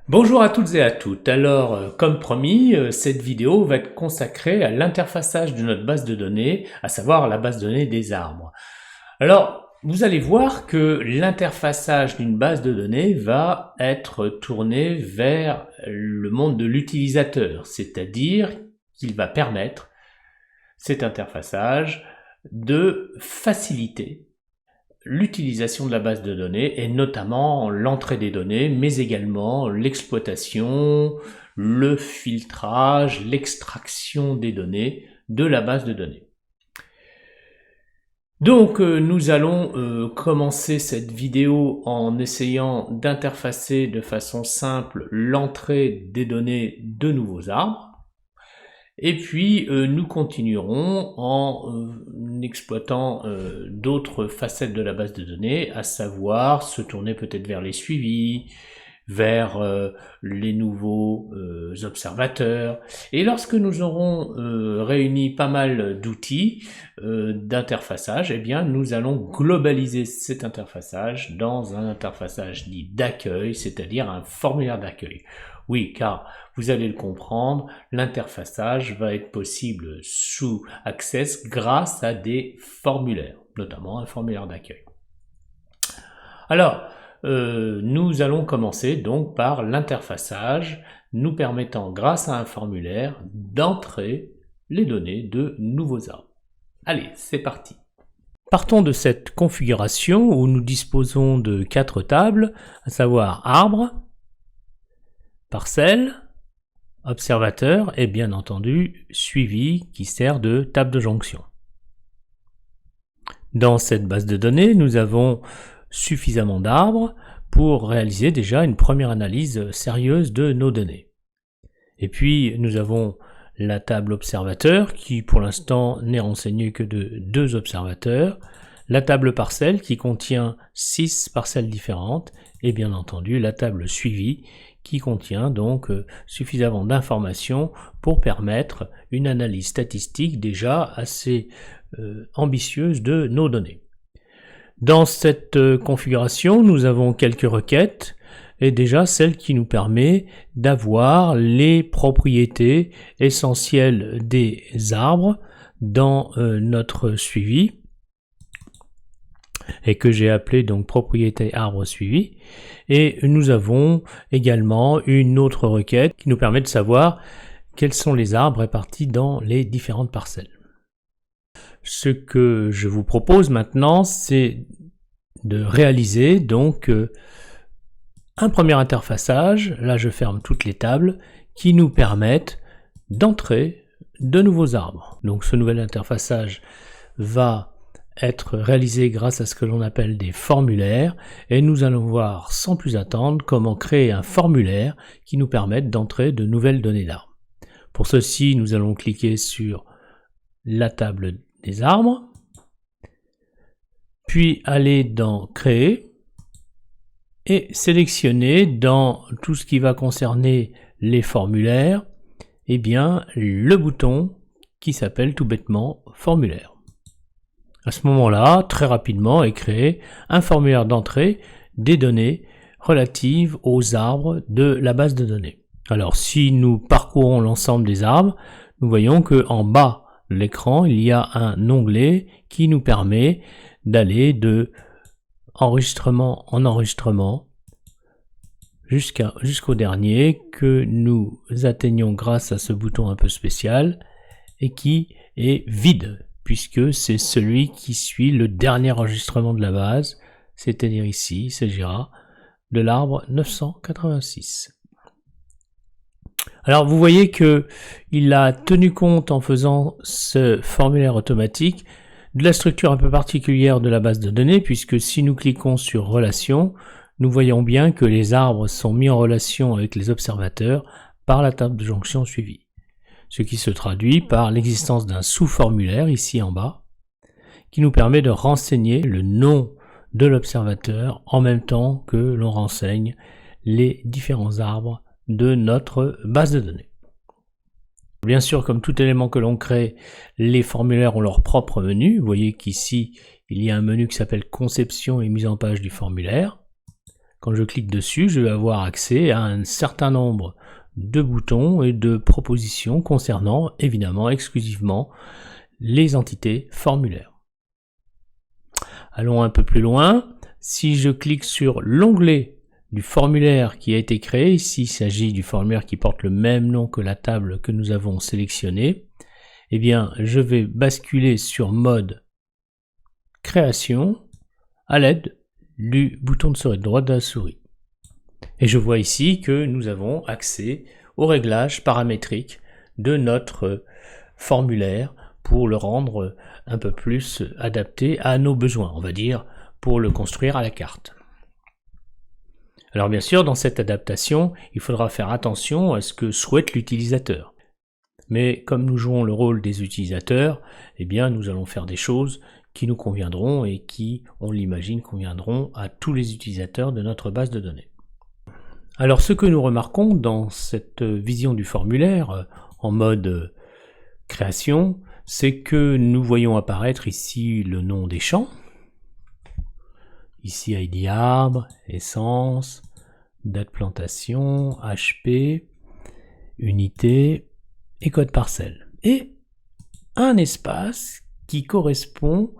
Bonjour à toutes et à toutes. Alors, comme promis, cette vidéo va être consacrée à l'interfaçage de notre base de données, à savoir la base de données des arbres. Alors, vous allez voir que l'interfaçage d'une base de données va être tourné vers le monde de l'utilisateur, c'est-à-dire qu'il va permettre cet interfaçage de faciliter l'utilisation de la base de données et notamment l'entrée des données, mais également l'exploitation, le filtrage, l'extraction des données de la base de données. Donc nous allons commencer cette vidéo en essayant d'interfacer de façon simple l'entrée des données de nouveaux arbres. Et puis nous continuerons en exploitant d'autres facettes de la base de données, à savoir se tourner peut-être vers les suivis, vers les nouveaux observateurs. Et lorsque nous aurons réuni pas mal d'outils d'interfaçage, eh bien nous allons globaliser cet interfaçage dans un interfaçage dit d'accueil, c'est-à-dire un formulaire d'accueil. Oui, car vous allez le comprendre, l'interfaçage va être possible sous Access grâce à des formulaires, notamment un formulaire d'accueil. Alors, nous allons commencer donc par l'interfaçage, nous permettant grâce à un formulaire d'entrer les données de nouveaux arbres. Allez, c'est parti. Partons de cette configuration où nous disposons de 4 tables, à savoir arbre, parcelle, observateur et bien entendu suivi qui sert de table de jonction. Dans cette base de données, nous avons suffisamment d'arbres pour réaliser déjà une première analyse sérieuse de nos données. Et puis nous avons la table observateur qui pour l'instant n'est renseignée que de 2 observateurs, la table parcelle qui contient 6 parcelles différentes et bien entendu la table suivi qui contient donc suffisamment d'informations pour permettre une analyse statistique déjà assez ambitieuse de nos données. Dans cette configuration, nous avons quelques requêtes et déjà celle qui nous permet d'avoir les propriétés essentielles des arbres dans notre suivi et que j'ai appelé donc propriété arbre suivi. Et nous avons également une autre requête qui nous permet de savoir quels sont les arbres répartis dans les différentes parcelles. Ce que je vous propose maintenant, c'est de réaliser donc un premier interfaçage, là je ferme toutes les tables, qui nous permettent d'entrer de nouveaux arbres. Donc ce nouvel interfaçage va être réalisé grâce à ce que l'on appelle des formulaires et nous allons voir sans plus attendre comment créer un formulaire qui nous permette d'entrer de nouvelles données d'arbres. Pour ceci, nous allons cliquer sur la table des arbres, puis aller dans Créer et sélectionner dans tout ce qui va concerner les formulaires, eh bien, le bouton qui s'appelle tout bêtement Formulaire. À ce moment-là, très rapidement est créé un formulaire d'entrée des données relatives aux arbres de la base de données. Alors si nous parcourons l'ensemble des arbres, nous voyons qu'en bas de l'écran, il y a un onglet qui nous permet d'aller de enregistrement en enregistrement jusqu'au dernier que nous atteignons grâce à ce bouton un peu spécial et qui est vide, puisque c'est celui qui suit le dernier enregistrement de la base, c'est-à-dire ici, il s'agira de l'arbre 986. Alors vous voyez que il a tenu compte en faisant ce formulaire automatique de la structure un peu particulière de la base de données, puisque si nous cliquons sur Relations, nous voyons bien que les arbres sont mis en relation avec les observateurs par la table de jonction suivie. Ce qui se traduit par l'existence d'un sous-formulaire ici en bas qui nous permet de renseigner le nom de l'observateur en même temps que l'on renseigne les différents arbres de notre base de données. Bien sûr, comme tout élément que l'on crée, les formulaires ont leur propre menu. Vous voyez qu'ici, il y a un menu qui s'appelle Conception et mise en page du formulaire. Quand je clique dessus, je vais avoir accès à un certain nombre de boutons et de propositions concernant évidemment exclusivement les entités formulaires. Allons un peu plus loin. Si je clique sur l'onglet du formulaire qui a été créé, ici il s'agit du formulaire qui porte le même nom que la table que nous avons sélectionnée, eh bien je vais basculer sur mode création à l'aide du bouton de souris droite de la souris. Et je vois ici que nous avons accès aux réglages paramétriques de notre formulaire pour le rendre un peu plus adapté à nos besoins, on va dire, pour le construire à la carte. Alors bien sûr, dans cette adaptation, il faudra faire attention à ce que souhaite l'utilisateur. Mais comme nous jouons le rôle des utilisateurs, eh bien nous allons faire des choses qui nous conviendront et qui, on l'imagine, conviendront à tous les utilisateurs de notre base de données. Alors ce que nous remarquons dans cette vision du formulaire en mode création, c'est que nous voyons apparaître ici le nom des champs, ici ID arbre, essence, date plantation, HP, unité et code parcelle. Et un espace qui correspond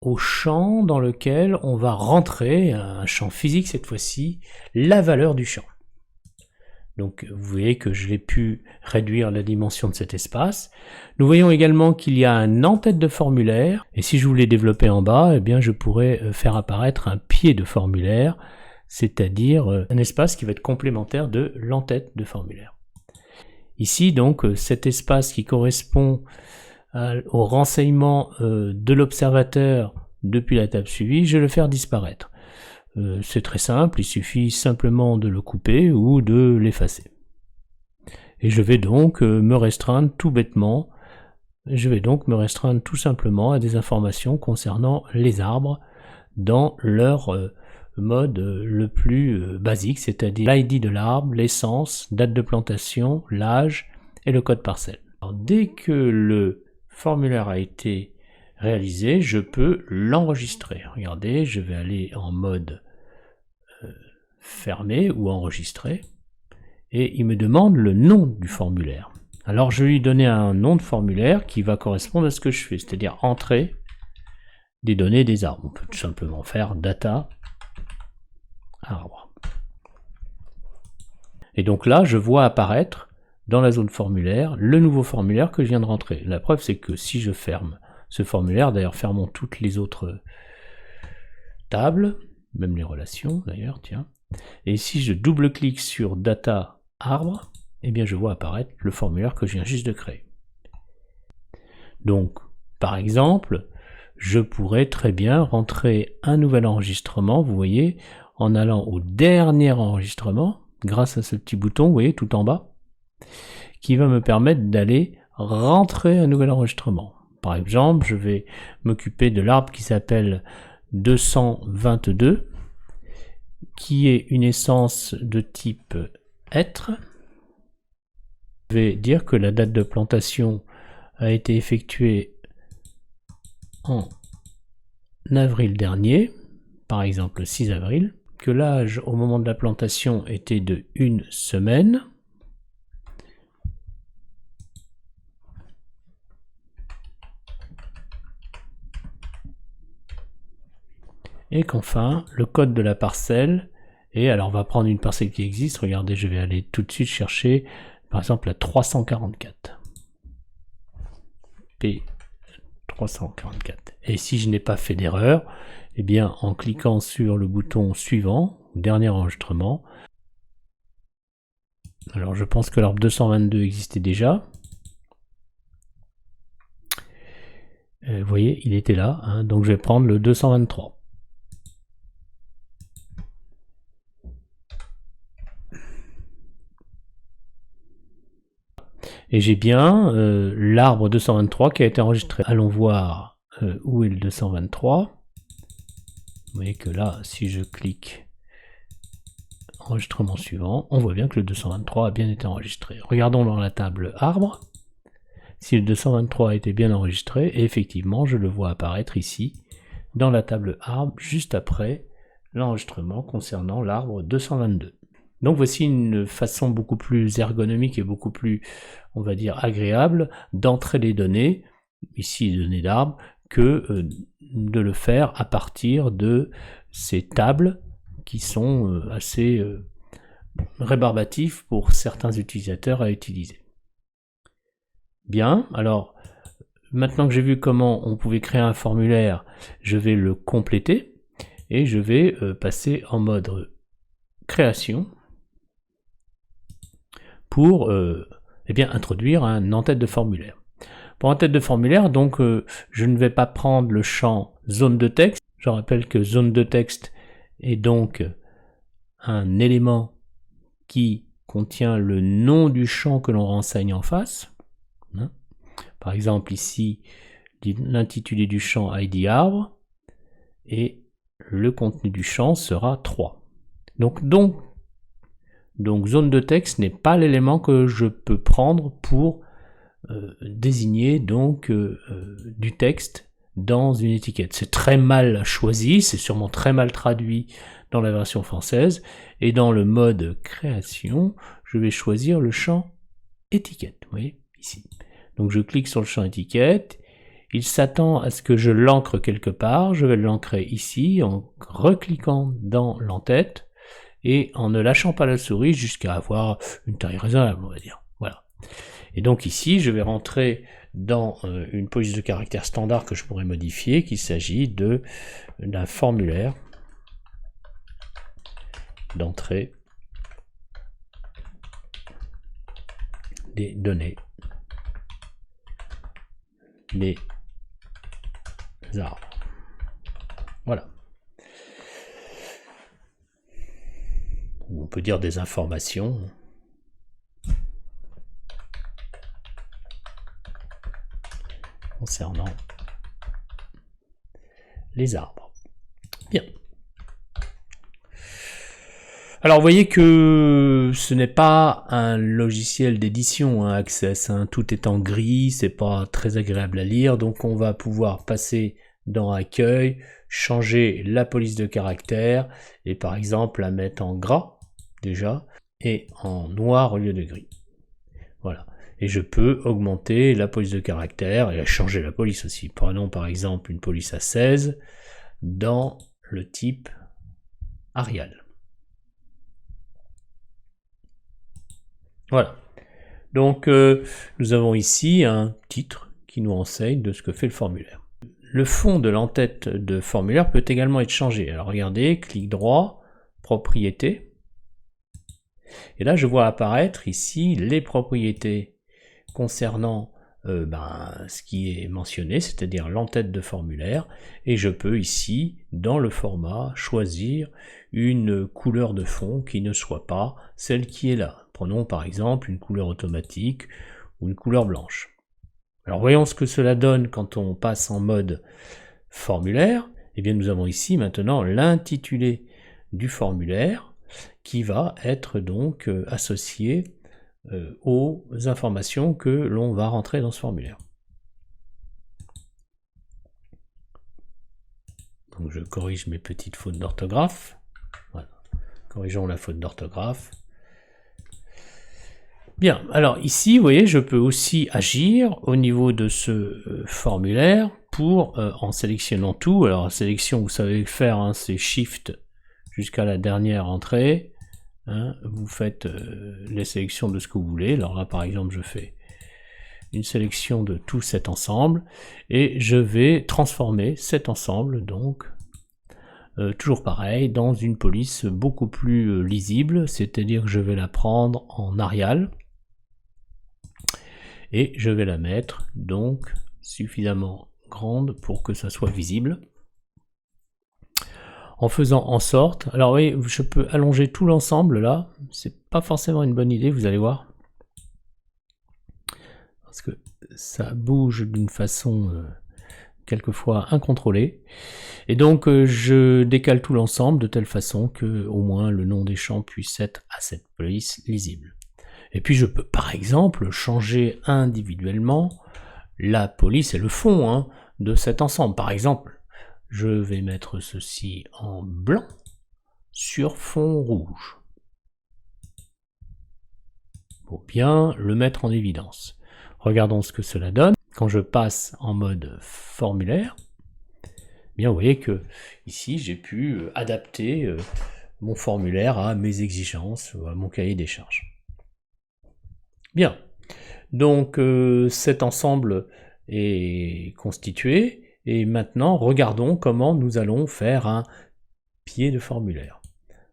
au champ dans lequel on va rentrer, un champ physique cette fois-ci, la valeur du champ. Donc vous voyez que je l'ai pu réduire la dimension de cet espace. Nous voyons également qu'il y a un en-tête de formulaire, et si je voulais développer en bas, eh bien je pourrais faire apparaître un pied de formulaire, c'est-à-dire un espace qui va être complémentaire de l'en-tête de formulaire. Ici donc cet espace qui correspond au renseignement de l'observateur depuis la table suivie, je vais le faire disparaître. C'est très simple, il suffit simplement de le couper ou de l'effacer. Et je vais donc me restreindre tout bêtement, tout simplement à des informations concernant les arbres dans leur mode le plus basique, c'est-à-dire l'ID de l'arbre, l'essence, date de plantation, l'âge et le code parcelle. Alors, dès que le formulaire a été réalisé, je peux l'enregistrer. Regardez, je vais aller en mode fermé ou enregistré et il me demande le nom du formulaire. Alors je vais lui donner un nom de formulaire qui va correspondre à ce que je fais, c'est-à-dire entrée des données des arbres. On peut tout simplement faire data arbre. Et donc là, je vois apparaître dans la zone formulaire le nouveau formulaire que je viens de rentrer. La preuve, c'est que si je ferme ce formulaire, d'ailleurs fermons toutes les autres tables, même les relations d'ailleurs, tiens, et si je double-clique sur data arbre, eh bien je vois apparaître le formulaire que je viens juste de créer. Donc, par exemple, je pourrais très bien rentrer un nouvel enregistrement, vous voyez, en allant au dernier enregistrement, grâce à ce petit bouton, vous voyez, tout en bas, qui va me permettre d'aller rentrer un nouvel enregistrement. Par exemple, je vais m'occuper de l'arbre qui s'appelle 222, qui est une essence de type être. Je vais dire que la date de plantation a été effectuée en avril dernier, par exemple le 6 avril, que l'âge au moment de la plantation était de 1 semaine, et qu'enfin le code de la parcelle, et alors on va prendre une parcelle qui existe, regardez, je vais aller tout de suite chercher par exemple la 344. P344. Et si je n'ai pas fait d'erreur, eh bien en cliquant sur le bouton suivant, dernier enregistrement, alors je pense que l'arbre 222 existait déjà. Vous voyez, il était là, hein, donc je vais prendre le 223. Et j'ai bien l'arbre 223 qui a été enregistré. Allons voir où est le 223. Vous voyez que là, si je clique enregistrement suivant, on voit bien que le 223 a bien été enregistré. Regardons dans la table arbre, si le 223 a été bien enregistré, et effectivement, je le vois apparaître ici, dans la table arbre, juste après l'enregistrement concernant l'arbre 222. Donc voici une façon beaucoup plus ergonomique et beaucoup plus, on va dire, agréable d'entrer les données, ici les données d'arbre, que de le faire à partir de ces tables qui sont assez rébarbatifs pour certains utilisateurs à utiliser. Bien, alors maintenant que j'ai vu comment on pouvait créer un formulaire, je vais le compléter et je vais passer en mode création pour introduire un en-tête de formulaire. Pour en-tête de formulaire, donc, je ne vais pas prendre le champ zone de texte. Je rappelle que zone de texte est donc un élément qui contient le nom du champ que l'on renseigne en face. Par exemple, ici, l'intitulé du champ ID arbre et le contenu du champ sera 3. Donc zone de texte n'est pas l'élément que je peux prendre pour désigner donc du texte dans une étiquette. C'est très mal choisi, c'est sûrement très mal traduit dans la version française, et dans le mode création, je vais choisir le champ étiquette, vous voyez, ici. Donc je clique sur le champ étiquette, il s'attend à ce que je l'ancre quelque part, je vais l'ancrer ici en recliquant dans l'entête, et en ne lâchant pas la souris jusqu'à avoir une taille raisonnable, on va dire. Voilà. Et donc ici, je vais rentrer dans une police de caractère standard que je pourrais modifier, qu'il s'agit d'un formulaire d'entrée des données des arbres. Voilà. On peut dire des informations. Concernant les arbres. Bien. Alors vous voyez que ce n'est pas un logiciel d'édition, Access, tout est en gris, c'est pas très agréable à lire, donc on va pouvoir passer dans Accueil, changer la police de caractère et par exemple la mettre en gras déjà et en noir au lieu de gris. Voilà. Et je peux augmenter la police de caractère et changer la police aussi. Prenons par exemple une police à 16 dans le type Arial. Voilà. Donc nous avons ici un titre qui nous renseigne de ce que fait le formulaire. Le fond de l'entête de formulaire peut également être changé. Alors regardez, clic droit, propriétés. Et là je vois apparaître ici les propriétés concernant ce qui est mentionné, c'est-à-dire l'entête de formulaire, et je peux ici, dans le format, choisir une couleur de fond qui ne soit pas celle qui est là. Prenons par exemple une couleur automatique ou une couleur blanche. Alors voyons ce que cela donne quand on passe en mode formulaire. Eh bien nous avons ici maintenant l'intitulé du formulaire qui va être donc associé aux informations que l'on va rentrer dans ce formulaire. Donc je corrige mes petites fautes d'orthographe. Voilà. Corrigeons la faute d'orthographe. Bien, alors ici, vous voyez, je peux aussi agir au niveau de ce formulaire pour, en sélectionnant tout, alors la sélection, vous savez faire, c'est Shift jusqu'à la dernière entrée. Vous faites les sélections de ce que vous voulez. Alors là par exemple je fais une sélection de tout cet ensemble et je vais transformer cet ensemble donc toujours pareil dans une police beaucoup plus lisible, c'est-à-dire que je vais la prendre en Arial et je vais la mettre donc suffisamment grande pour que ça soit visible. En faisant en sorte, alors oui, je peux allonger tout l'ensemble là, c'est pas forcément une bonne idée, vous allez voir, parce que ça bouge d'une façon quelquefois incontrôlée, et donc je décale tout l'ensemble de telle façon que au moins le nom des champs puisse être à cette police lisible. Et puis je peux par exemple changer individuellement la police et le fond de cet ensemble. Par exemple, je vais mettre ceci en blanc, sur fond rouge, pour bien le mettre en évidence. Regardons ce que cela donne. Quand je passe en mode formulaire, eh bien vous voyez que ici j'ai pu adapter mon formulaire à mes exigences, à mon cahier des charges. Bien, donc cet ensemble est constitué, et maintenant regardons comment nous allons faire un pied de formulaire.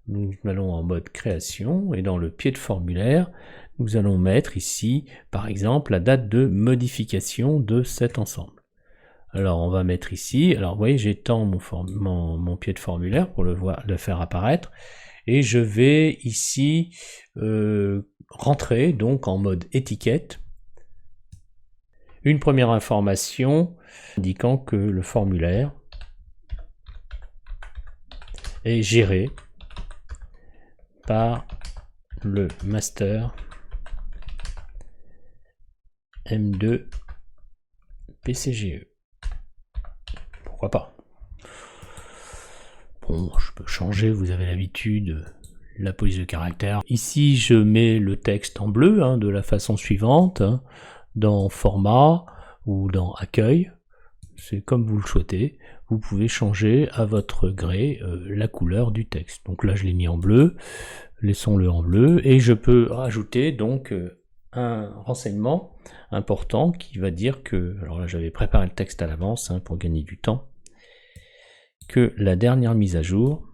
Nous allons en mode création, et dans le pied de formulaire, nous allons mettre ici, par exemple, la date de modification de cet ensemble. Alors on va mettre ici, alors vous voyez, j'étends mon pied de formulaire pour le faire apparaître, et je vais ici rentrer donc en mode étiquette une première information indiquant que le formulaire est géré par le master M2 PCGE. Pourquoi pas? Bon, je peux changer, vous avez l'habitude, la police de caractère. Ici, je mets le texte en bleu de la façon suivante, dans format ou dans accueil. C'est comme vous le souhaitez. Vous pouvez changer à votre gré la couleur du texte. Donc là, je l'ai mis en bleu. Laissons-le en bleu. Et je peux rajouter donc un renseignement important qui va dire que, alors là j'avais préparé le texte à l'avance pour gagner du temps, que la dernière mise à jour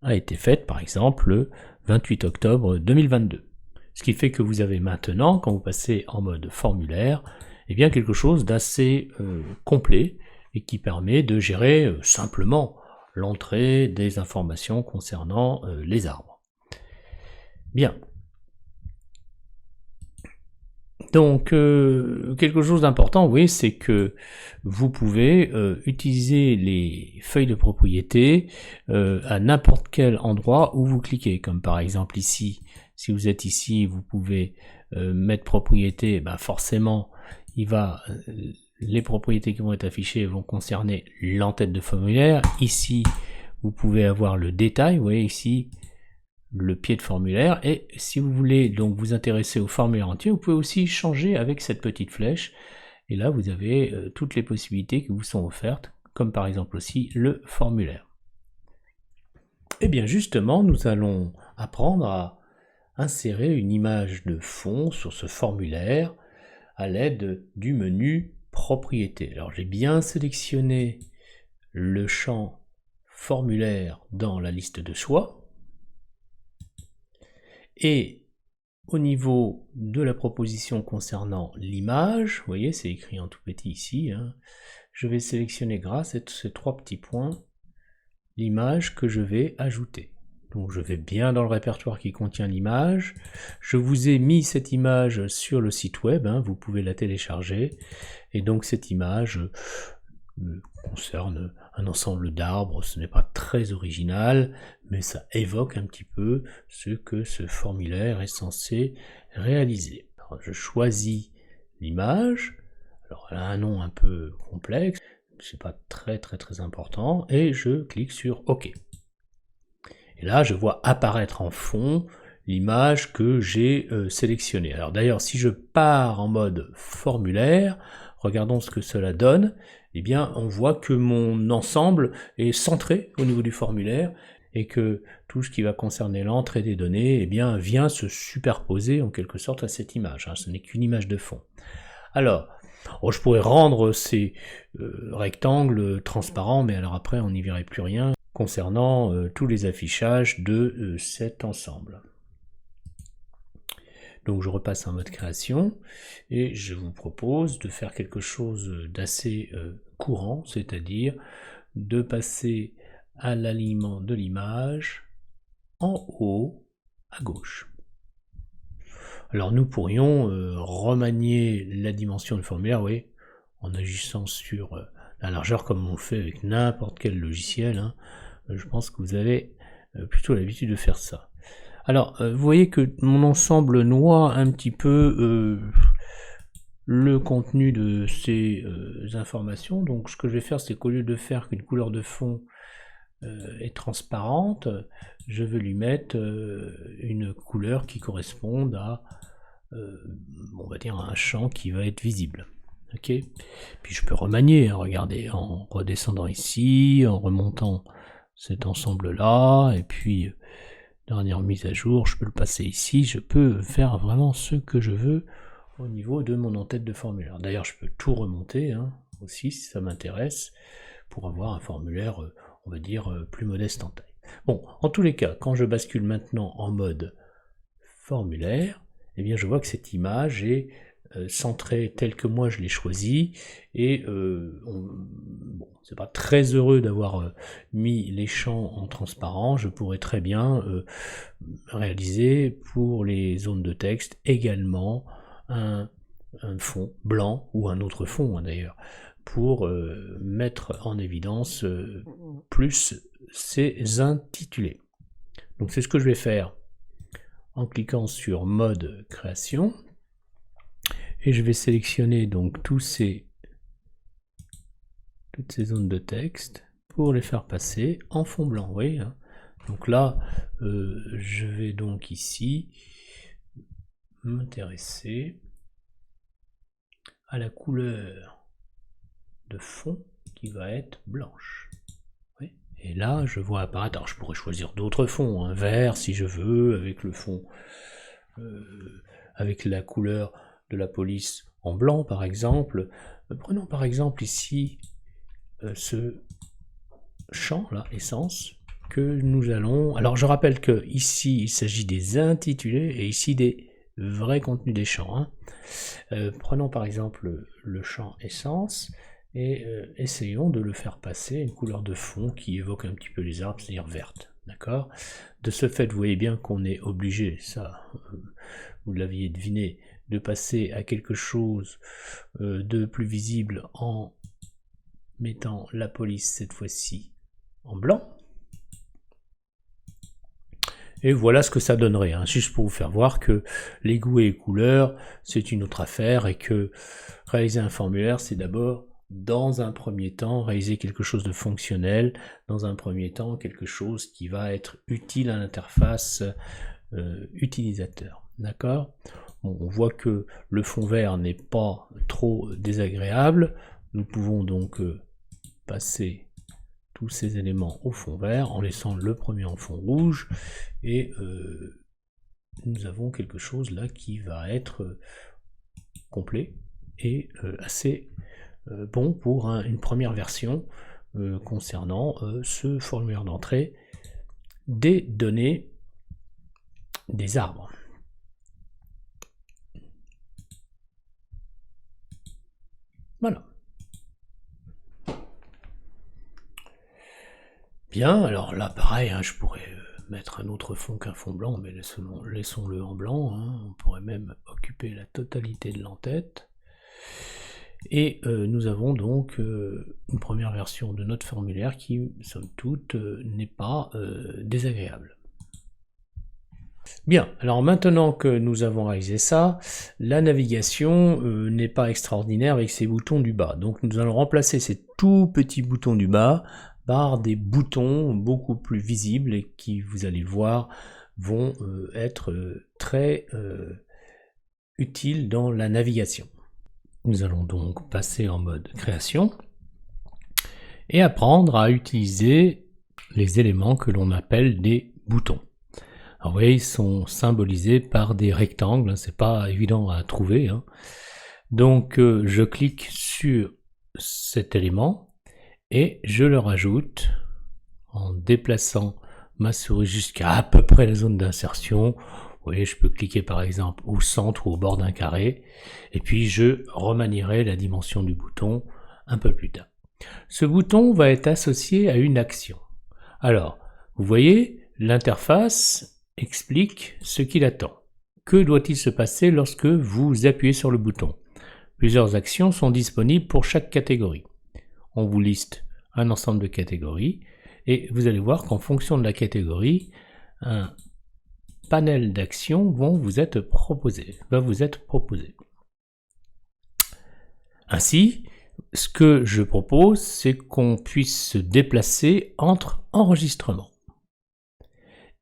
a été faite par exemple le 28 octobre 2022. Ce qui fait que vous avez maintenant, quand vous passez en mode formulaire, eh bien quelque chose d'assez complet et qui permet de gérer simplement l'entrée des informations concernant les arbres. Bien. Donc, quelque chose d'important, oui, c'est que vous pouvez utiliser les feuilles de propriété à n'importe quel endroit où vous cliquez, comme par exemple ici. Si vous êtes ici, vous pouvez mettre propriété, forcément, les propriétés qui vont être affichées vont concerner l'entête de formulaire. Ici, vous pouvez avoir le détail, vous voyez ici, le pied de formulaire, et si vous voulez donc vous intéresser au formulaire entier, vous pouvez aussi changer avec cette petite flèche, et là vous avez toutes les possibilités qui vous sont offertes, comme par exemple aussi le formulaire. Et bien justement, nous allons apprendre à insérer une image de fond sur ce formulaire à l'aide du menu propriété. Alors j'ai bien sélectionné le champ formulaire dans la liste de choix, et au niveau de la proposition concernant l'image, vous voyez, c'est écrit en tout petit ici, je vais sélectionner grâce à ces trois petits points l'image que je vais ajouter. Donc je vais bien dans le répertoire qui contient l'image. Je vous ai mis cette image sur le site web, vous pouvez la télécharger. Et donc cette image concerne un ensemble d'arbres, ce n'est pas très original, mais ça évoque un petit peu ce que ce formulaire est censé réaliser. Alors, je choisis l'image, alors elle a un nom un peu complexe, c'est pas très important, et je clique sur OK. Et là, je vois apparaître en fond l'image que j'ai sélectionnée. Alors d'ailleurs, si je pars en mode formulaire, regardons ce que cela donne. Eh bien, on voit que mon ensemble est centré au niveau du formulaire et que tout ce qui va concerner l'entrée des données, eh bien, vient se superposer en quelque sorte à cette image. Ce n'est qu'une image de fond. Alors, je pourrais rendre ces rectangles transparents, mais alors après, on n'y verrait plus rien concernant tous les affichages de cet ensemble. Donc je repasse en mode création et je vous propose de faire quelque chose d'assez courant, c'est-à-dire de passer à l'alignement de l'image en haut à gauche. Alors nous pourrions remanier la dimension du formulaire, oui, en agissant sur la largeur comme on fait avec n'importe quel logiciel. Je pense que vous avez plutôt l'habitude de faire ça. Alors, vous voyez que mon ensemble noie un petit peu le contenu de ces informations. Donc, ce que je vais faire, c'est qu'au lieu de faire qu'une couleur de fond est transparente, je vais lui mettre une couleur qui corresponde à, on va dire, un champ qui va être visible. Ok. Puis je peux remanier, hein, regardez, en redescendant ici, en remontant cet ensemble-là, et puis dernière mise à jour, je peux le passer ici, je peux faire vraiment ce que je veux au niveau de mon en-tête de formulaire. D'ailleurs, je peux tout remonter hein, aussi si ça m'intéresse pour avoir un formulaire, on va dire, plus modeste en taille. Bon, en tous les cas, quand je bascule maintenant en mode formulaire, eh bien je vois que cette image est centrée telle que moi je l'ai choisie, et bon, c'est pas très heureux d'avoir mis les champs en transparent, je pourrais très bien réaliser pour les zones de texte également un fond blanc, ou un autre fond hein, d'ailleurs, pour mettre en évidence plus ces intitulés. Donc c'est ce que je vais faire en cliquant sur mode création, et je vais sélectionner donc toutes ces zones de texte pour les faire passer en fond blanc. Vous voyez, hein. Donc là, je vais donc ici m'intéresser à la couleur de fond qui va être blanche. Oui. Et là, je vois apparaître, alors je pourrais choisir d'autres fonds, un vert si je veux, avec le fond, avec la couleur de la police en blanc par exemple. Prenons par exemple ici ce champ là, essence, que nous allons... Alors je rappelle que ici il s'agit des intitulés et ici des vrais contenus des champs. Hein. Prenons par exemple le champ essence et essayons de le faire passer une couleur de fond qui évoque un petit peu les arbres, c'est-à-dire verte. D'accord. De ce fait, vous voyez bien qu'on est obligé, ça, vous l'aviez deviné, de passer à quelque chose de plus visible en mettant la police cette fois-ci en blanc. Et voilà ce que ça donnerait, hein, juste pour vous faire voir que les goûts et les couleurs, c'est une autre affaire, et que réaliser un formulaire, c'est d'abord, dans un premier temps, réaliser quelque chose de fonctionnel, dans un premier temps, quelque chose qui va être utile à l'interface utilisateur. D'accord ? Bon, on voit que le fond vert n'est pas trop désagréable. Nous pouvons donc passer tous ces éléments au fond vert en laissant le premier en fond rouge, et nous avons quelque chose là qui va être complet et assez bon pour une première version concernant ce formulaire d'entrée des données des arbres. Voilà. Bien, alors là pareil, hein, je pourrais mettre un autre fond qu'un fond blanc, mais laissons-le en blanc, hein. On pourrait même occuper la totalité de l'entête. Et nous avons donc une première version de notre formulaire qui, somme toute, n'est pas désagréable. Bien, alors maintenant que nous avons réalisé ça, la navigation n'est pas extraordinaire avec ces boutons du bas. Donc nous allons remplacer ces tout petits boutons du bas par des boutons beaucoup plus visibles et qui, vous allez le voir, vont être très utiles dans la navigation. Nous allons donc passer en mode création et apprendre à utiliser les éléments que l'on appelle des boutons. Alors vous voyez, ils sont symbolisés par des rectangles, hein, c'est pas évident à trouver. Hein. Donc je clique sur cet élément et je le rajoute en déplaçant ma souris jusqu'à à peu près la zone d'insertion. Vous voyez, je peux cliquer par exemple au centre ou au bord d'un carré, et puis je remanierai la dimension du bouton un peu plus tard. Ce bouton va être associé à une action. Alors, vous voyez, l'interface explique ce qu'il attend. Que doit-il se passer lorsque vous appuyez sur le bouton? Plusieurs actions sont disponibles pour chaque catégorie. On vous liste un ensemble de catégories, et vous allez voir qu'en fonction de la catégorie, un panel d'actions va vous être proposé. Ainsi, ce que je propose, c'est qu'on puisse se déplacer entre enregistrements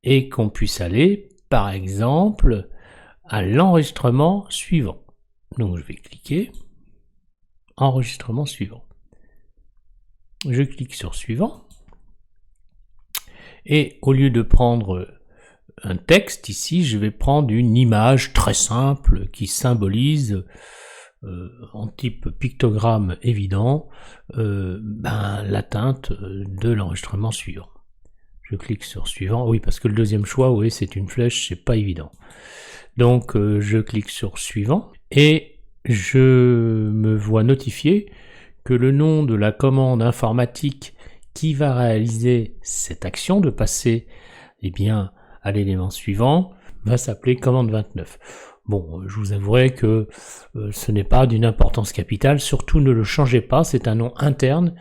et qu'on puisse aller, par exemple, à l'enregistrement suivant. Donc je vais cliquer, enregistrement suivant. Je clique sur suivant, et au lieu de prendre un texte ici, je vais prendre une image très simple qui symbolise en type pictogramme évident l'atteinte de l'enregistrement suivant. Je clique sur suivant, oui parce que le deuxième choix, oui c'est une flèche, c'est pas évident. Donc je clique sur suivant et je me vois notifier que le nom de la commande informatique qui va réaliser cette action de passer à l'élément suivant va s'appeler commande 29. Bon, je vous avouerai que ce n'est pas d'une importance capitale, surtout ne le changez pas, c'est un nom interne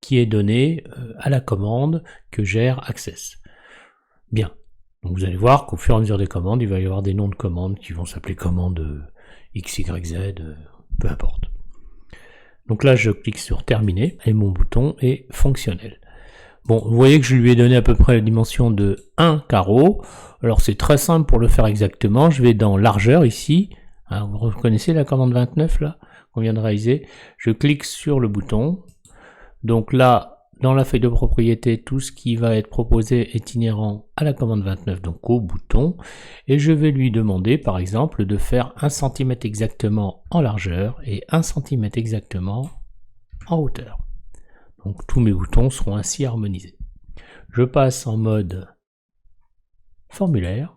qui est donné à la commande que gère Access. Bien, donc vous allez voir qu'au fur et à mesure des commandes, il va y avoir des noms de commandes qui vont s'appeler commande XYZ, peu importe. Donc là, je clique sur terminer et mon bouton est fonctionnel. Bon, vous voyez que je lui ai donné à peu près la dimension de 1 carreau. Alors c'est très simple pour le faire exactement. Je vais dans largeur ici. Hein, vous reconnaissez la commande 29 là qu'on vient de réaliser. Je clique sur le bouton. Donc là, dans la feuille de propriété, tout ce qui va être proposé est inhérent à la commande 29, donc au bouton. Et je vais lui demander par exemple de faire 1 cm exactement en largeur et 1 cm exactement en hauteur. Donc tous mes boutons seront ainsi harmonisés. Je passe en mode formulaire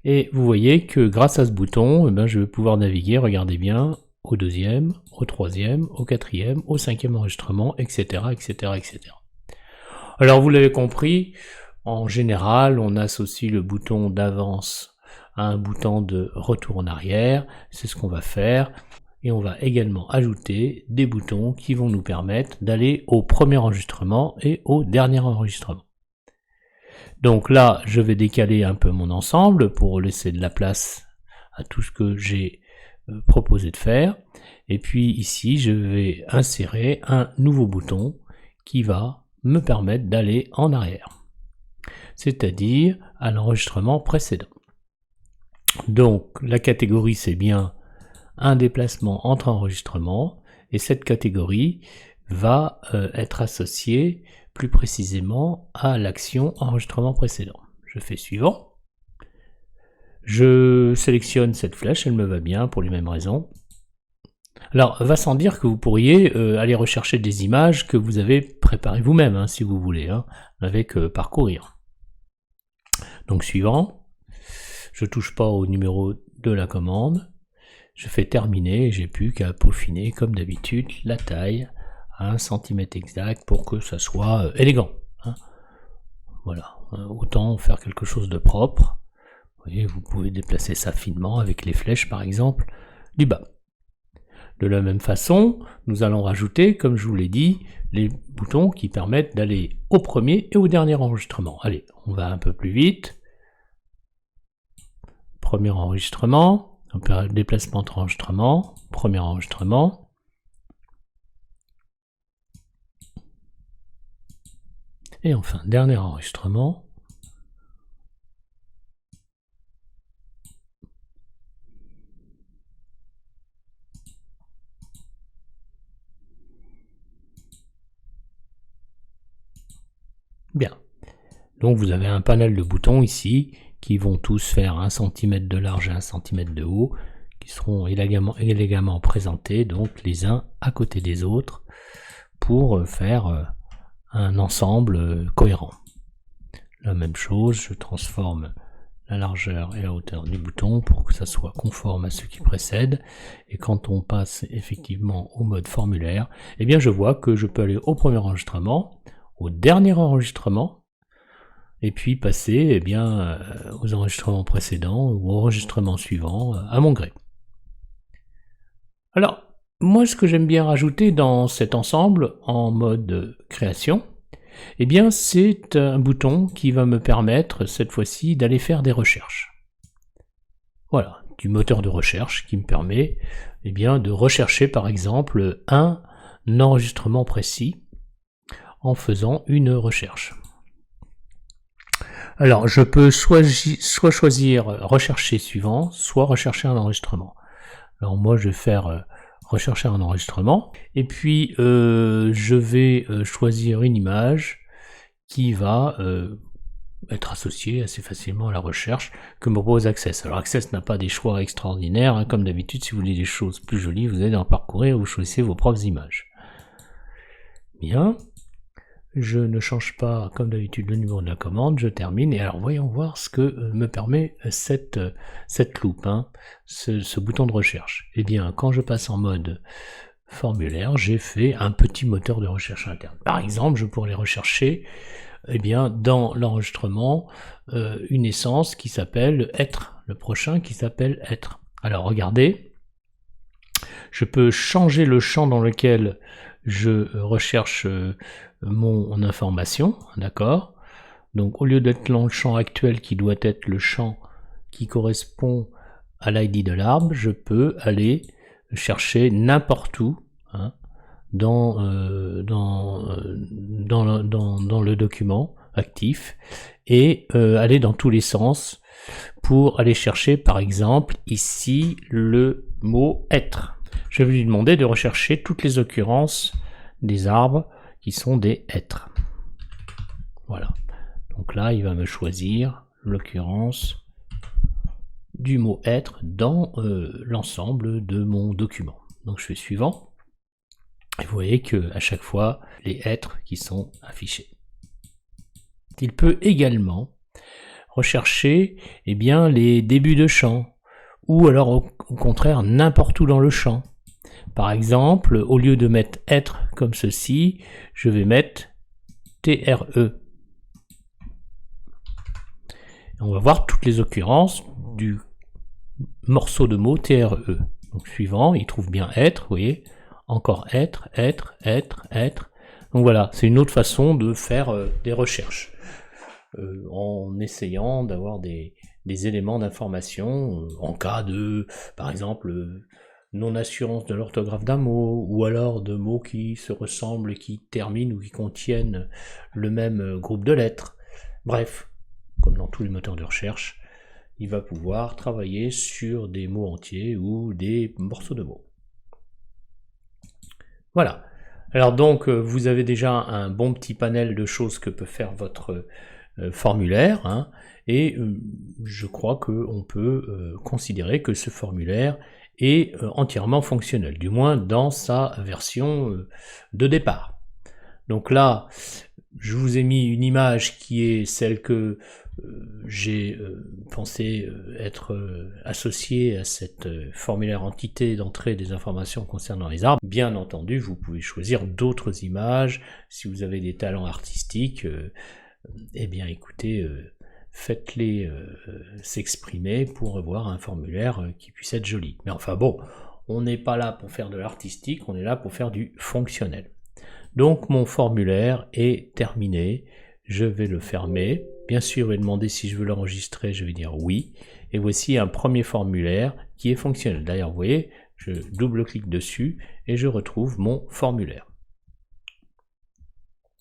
et vous voyez que grâce à ce bouton, je vais pouvoir naviguer, regardez bien, au deuxième, au troisième, au quatrième, au cinquième enregistrement, etc. etc., etc. Alors vous l'avez compris, en général on associe le bouton d'avance à un bouton de retour en arrière, c'est ce qu'on va faire. Et on va également ajouter des boutons qui vont nous permettre d'aller au premier enregistrement et au dernier enregistrement. Donc là, je vais décaler un peu mon ensemble pour laisser de la place à tout ce que j'ai proposé de faire. Et puis ici, je vais insérer un nouveau bouton qui va me permettre d'aller en arrière, c'est-à-dire à l'enregistrement précédent. Donc la catégorie, c'est bien un déplacement entre enregistrements et cette catégorie va être associée plus précisément à l'action enregistrement précédent. Je fais suivant. Je sélectionne cette flèche, elle me va bien pour les mêmes raisons. Alors, va sans dire que vous pourriez aller rechercher des images que vous avez préparées vous-même, hein, si vous voulez, hein, avec parcourir. Donc suivant, je touche pas au numéro de la commande. Je fais terminer et j'ai plus qu'à peaufiner comme d'habitude la taille à 1 cm exact pour que ça soit élégant. Hein. Voilà, autant faire quelque chose de propre. Vous voyez, vous pouvez déplacer ça finement avec les flèches par exemple du bas. De la même façon, nous allons rajouter, comme je vous l'ai dit, les boutons qui permettent d'aller au premier et au dernier enregistrement. Allez, on va un peu plus vite. Premier enregistrement. Déplacement entre enregistrements, premier enregistrement. Et enfin, dernier enregistrement. Bien. Donc vous avez un panel de boutons ici qui vont tous faire 1 cm de large et 1 cm de haut, qui seront élégamment présentés, donc les uns à côté des autres, pour faire un ensemble cohérent. La même chose, je transforme la largeur et la hauteur du bouton pour que ça soit conforme à ce qui précède, et quand on passe effectivement au mode formulaire, eh bien je vois que je peux aller au premier enregistrement, au dernier enregistrement, et puis passer aux enregistrements précédents ou aux enregistrements suivants à mon gré. Alors, moi ce que j'aime bien rajouter dans cet ensemble en mode création, c'est un bouton qui va me permettre cette fois-ci d'aller faire des recherches. Voilà, du moteur de recherche qui me permet de rechercher par exemple un enregistrement précis en faisant une recherche. Alors, je peux soit choisir rechercher suivant, soit rechercher un enregistrement. Alors moi, je vais faire rechercher un enregistrement, et puis je vais choisir une image qui va être associée assez facilement à la recherche que me propose Access. Alors Access n'a pas des choix extraordinaires, hein, comme d'habitude. Si vous voulez des choses plus jolies, vous allez dans Parcourir, vous choisissez vos propres images. Bien. Je ne change pas, comme d'habitude, le numéro de la commande, je termine, et alors voyons voir ce que me permet cette loupe, hein, ce bouton de recherche. Eh bien, quand je passe en mode formulaire, j'ai fait un petit moteur de recherche interne. Par exemple, je pourrais rechercher dans l'enregistrement une essence qui s'appelle être, le prochain qui s'appelle être. Alors regardez, je peux changer le champ dans lequel je recherche mon information, d'accord? Donc au lieu d'être dans le champ actuel qui doit être le champ qui correspond à l'ID de l'arbre, je peux aller chercher n'importe où, hein, dans le document actif, et aller dans tous les sens pour aller chercher par exemple ici le mot être. Je vais lui demander de rechercher toutes les occurrences des arbres qui sont des êtres. Voilà. Donc là, il va me choisir l'occurrence du mot être dans l'ensemble de mon document. Donc je fais suivant. Et vous voyez que à chaque fois, les êtres qui sont affichés. Il peut également rechercher les débuts de champ, ou alors au contraire n'importe où dans le champ. Par exemple, au lieu de mettre être comme ceci, je vais mettre TRE. On va voir toutes les occurrences du morceau de mot TRE. Donc suivant, il trouve bien être, vous voyez, encore être. Donc voilà, c'est une autre façon de faire des recherches, en essayant d'avoir des éléments d'information en cas de, par exemple, non-assurance de l'orthographe d'un mot, ou alors de mots qui se ressemblent, qui terminent ou qui contiennent le même groupe de lettres. Bref, comme dans tous les moteurs de recherche, il va pouvoir travailler sur des mots entiers ou des morceaux de mots. Voilà. Alors donc, vous avez déjà un bon petit panel de choses que peut faire votre formulaire, hein, et je crois qu'on peut considérer que ce formulaire est entièrement fonctionnel, du moins dans sa version de départ. Donc là, je vous ai mis une image qui est celle que j'ai pensé être associée à cette formulaire entité d'entrée des informations concernant les arbres. Bien entendu, vous pouvez choisir d'autres images. Si vous avez des talents artistiques, eh bien écoutez, faites-les s'exprimer pour avoir un formulaire qui puisse être joli. Mais enfin bon, on n'est pas là pour faire de l'artistique, on est là pour faire du fonctionnel. Donc mon formulaire est terminé, je vais le fermer. Bien sûr, il va demander si je veux l'enregistrer, je vais dire oui. Et voici un premier formulaire qui est fonctionnel. D'ailleurs, vous voyez, je double-clique dessus et je retrouve mon formulaire.